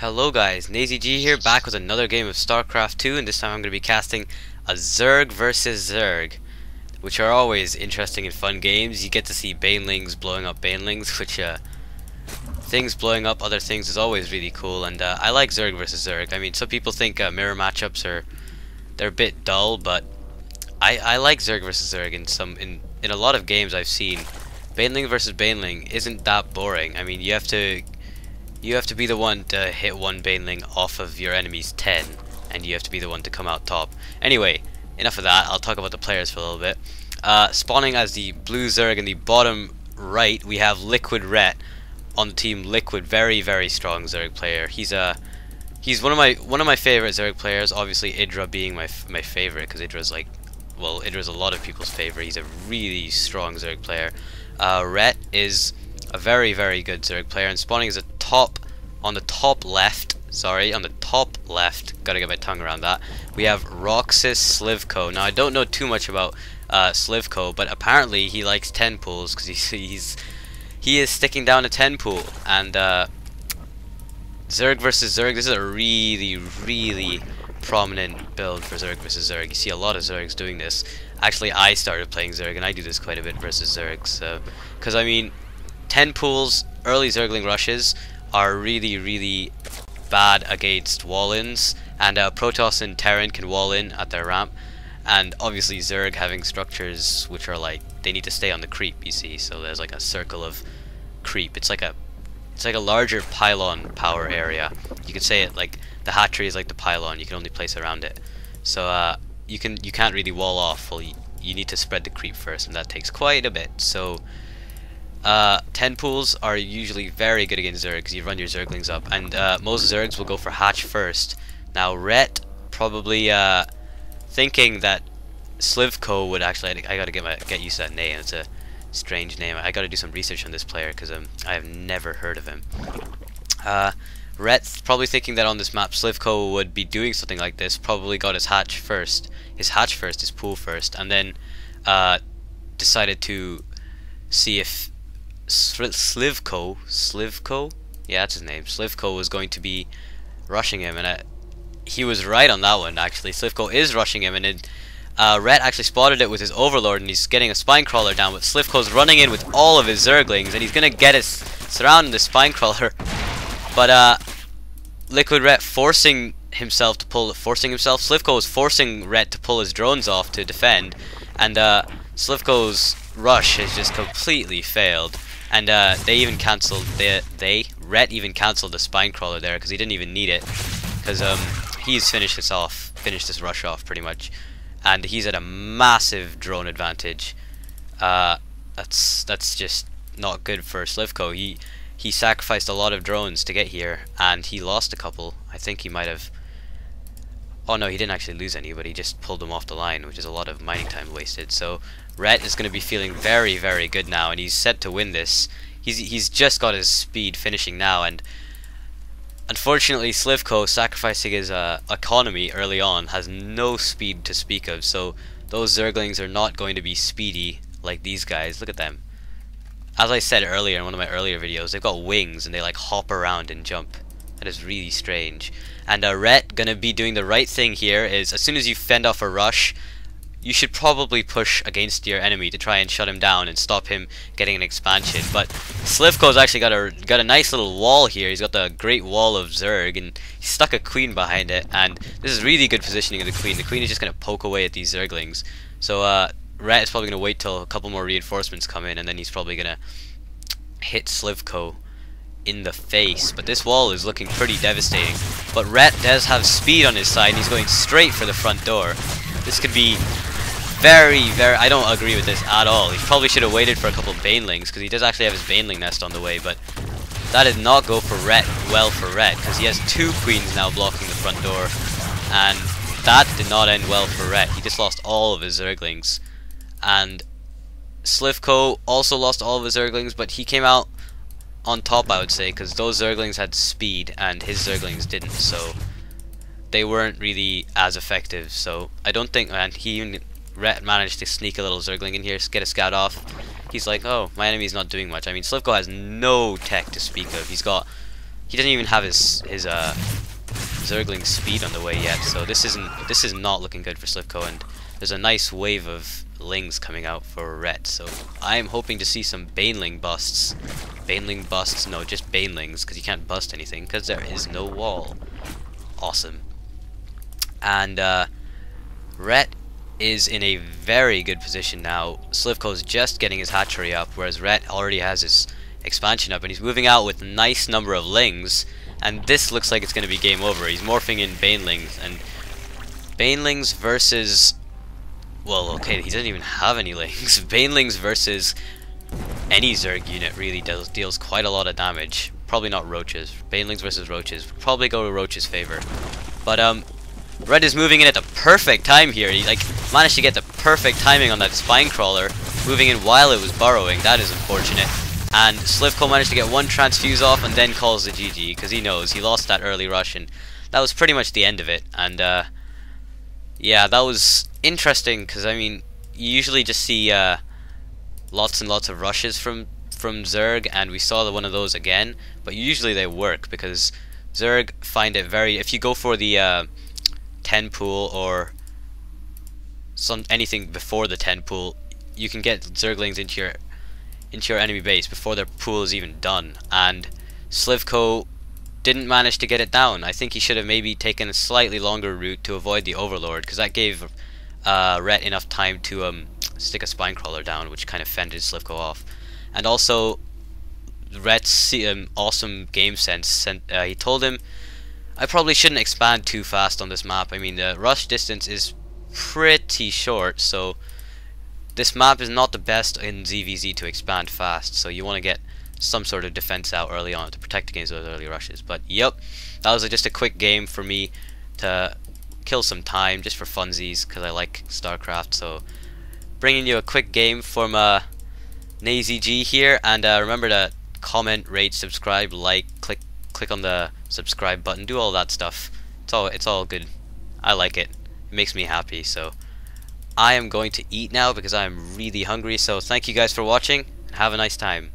Hello guys, NazyG here, back with another game of StarCraft 2, and this time I'm going to be casting a Zerg versus Zerg, which are always interesting and fun games. You get to see banelings blowing up banelings, which things blowing up other things is always really cool, and I like Zerg versus Zerg. I mean, some people think mirror matchups they're a bit dull, but I like Zerg versus Zerg in a lot of games I've seen. Baneling versus Baneling isn't that boring. I mean, you have to be the one to hit one baneling off of your enemy's 10, and you have to be the one to come out top. Anyway, enough of that. I'll talk about the players for a little bit. Spawning as the blue Zerg in the bottom right, we have LiquidRet on the team. Liquid, very very strong Zerg player. He's one of my favorite Zerg players. Obviously, Idra being my favorite, because Idra's Idra's a lot of people's favorite. He's a really strong Zerg player. Ret is a very very good Zerg player, and spawning is on the top left. Gotta get my tongue around that. We have RoxkisSLIVKO. Now I don't know too much about Slivko, but apparently he likes 10 pools because he is sticking down a 10 pool. And Zerg versus Zerg. This is a really prominent build for Zerg versus Zerg. You see a lot of Zergs doing this. Actually, I started playing Zerg, and I do this quite a bit versus Zergs. Because I mean, 10 pools, early Zergling rushes are really bad against wall-ins, and Protoss and Terran can wall in at their ramp, and obviously Zerg having structures which are like, they need to stay on the creep, you see, so there's like a circle of creep. It's like a larger pylon power area. You could say it like the hatchery is like the pylon, you can only place around it. So you can't really wall off. Well, you need to spread the creep first, and that takes quite a bit. So 10 pools are usually very good against Zerg because you run your Zerglings up, and most Zergs will go for hatch first. Now Ret probably thinking that Slivko would actually, I gotta get used to that name. It's a strange name. I gotta do some research on this player because I have never heard of him. Ret's probably thinking that on this map Slivko would be doing something like this. Probably got his hatch first, his pool first, and then decided to see if Slivko, yeah, that's his name. Slivko was going to be rushing him, and he was right on that one. Actually, Slivko is rushing him, and Ret actually spotted it with his Overlord, and he's getting a spine crawler down. But Slivko's running in with all of his Zerglings, and he's gonna get us surrounding the spine crawler. But LiquidRet forcing himself. Slivko was forcing Ret to pull his drones off to defend, and Slivko's rush has just completely failed. And they even cancelled Ret even cancelled the spine crawler there because he didn't even need it, because he's finished this rush off pretty much, and he's at a massive drone advantage. That's just not good for Slivko. He sacrificed a lot of drones to get here, and he lost a couple. I think he might have. Oh no, he didn't actually lose any, but he just pulled them off the line, which is a lot of mining time wasted. So Ret is going to be feeling very very good now, and he's set to win this. He's just got his speed finishing now, and unfortunately Slivko, sacrificing his economy early on, has no speed to speak of. So those Zerglings are not going to be speedy like these guys. Look at them. As I said earlier in one of my earlier videos, they've got wings and they like hop around and jump. That is really strange. And Ret gonna be doing the right thing here. Is as soon as you fend off a rush, you should probably push against your enemy to try and shut him down and stop him getting an expansion. But Slivko's actually got a nice little wall here. He's got the great wall of Zerg, and he stuck a queen behind it. And this is really good positioning of the queen. The queen is just gonna poke away at these Zerglings. So Ret is probably gonna wait till a couple more reinforcements come in, and then he's probably gonna hit Slivko in the face. But this wall is looking pretty devastating. But Ret does have speed on his side, and he's going straight for the front door. This could be very I don't agree with this at all. He probably should have waited for a couple of banelings, because he does actually have his baneling nest on the way. But that did not go for Ret, because he has two queens now blocking the front door, and that did not end well for Ret. He just lost all of his Zerglings, and Slivko also lost all of his Zerglings, but he came out on top, I would say, because those Zerglings had speed and his Zerglings didn't, so they weren't really as effective. So I don't think, and he even Ret managed to sneak a little Zergling in here, get a scout off. He's like, oh, my enemy's not doing much. I mean, Slivko has no tech to speak of. He's got he doesn't even have his Zergling speed on the way yet, so this is not looking good for Slivko, and there's a nice wave of Lings coming out for Ret, so I'm hoping to see some Baneling busts. Baneling busts, no, just Banelings, because you can't bust anything, because there is no wall. Awesome. And Ret is in a very good position now. Slivko's just getting his hatchery up, whereas Ret already has his expansion up, and he's moving out with a nice number of Lings, and this looks like it's going to be game over. He's morphing in Banelings, and Banelings versus... well, okay, he doesn't even have any Lings. Banelings versus any Zerg unit really deals quite a lot of damage. Probably not Roaches. Banelings versus Roaches. Probably go to Roach's favor. But, Red is moving in at the perfect time here. He, like, managed to get the perfect timing on that Spine Crawler, moving in while it was burrowing. That is unfortunate. And Slivko managed to get one transfuse off and then calls the GG, because he knows he lost that early rush, and that was pretty much the end of it. And, yeah, that was interesting, because, I mean, you usually just see, lots and lots of rushes from Zerg, and we saw one of those again, but usually they work, because Zerg find it very... if you go for the, 10 pool or anything before the 10 pool, you can get Zerglings into your enemy base before their pool is even done, and Slivko didn't manage to get it down. I think he should have maybe taken a slightly longer route to avoid the Overlord, because that gave Ret enough time to stick a Spine Crawler down, which kind of fended Slivko off. And also Ret's awesome game sense, he told him, I probably shouldn't expand too fast on this map. I mean, the rush distance is pretty short, so this map is not the best in ZVZ to expand fast, so you want to get some sort of defense out early on to protect against those early rushes. But yep, that was just a quick game for me to kill some time, just for funsies, because I like StarCraft. So bringing you a quick game from NazyG here, and remember to comment, rate, subscribe, like, click on the subscribe button, do all that stuff. It's all good. I like it. It makes me happy. So I am going to eat now because I am really hungry. So thank you guys for watching, and have a nice time.